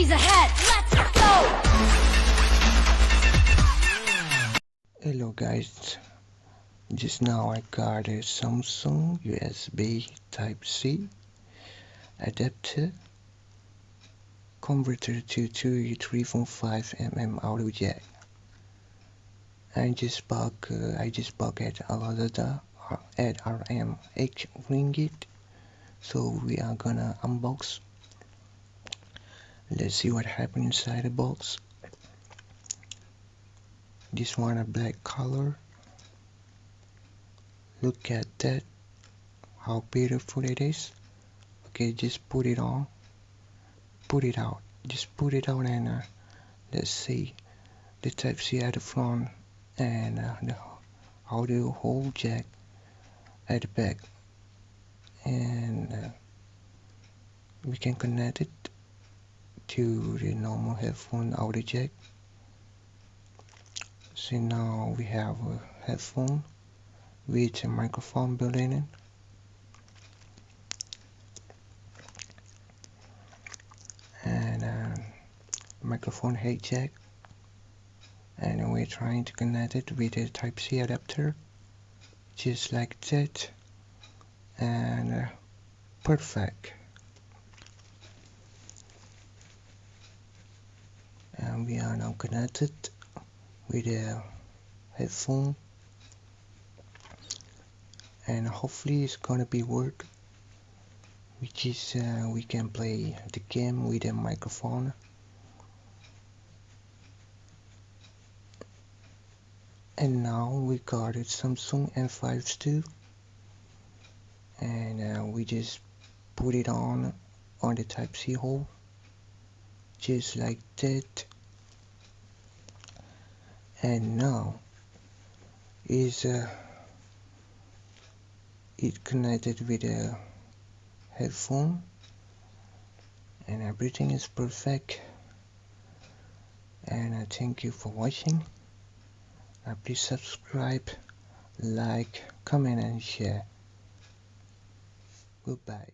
Enemies ahead! Let's go! Hello guys, just now I got a Samsung USB Type-C adapter converter to 3.5mm audio jack. I just bought at Lazada at RM 8 ringgit. So we are gonna unbox. Let's see what happened inside the box. This one a black color. Look at that, how beautiful it is. Okay, just put it on, put it out, just put it out, and let's see the Type-C at the front and the audio hole jack at the back, and we can connect it to the normal headphone audio jack. So now we have a headphone with a microphone built in it. And microphone head jack, and we're trying to connect it with a Type-C adapter just like that, and perfect. And we are now connected with a headphone, and hopefully it's gonna be work, which is we can play the game with a microphone. And now we got a Samsung M52, and we just put it on the Type-C hole just like that, and now is it connected with a headphone, and everything is perfect. And I thank you for watching. Please subscribe, like, comment and share. Goodbye.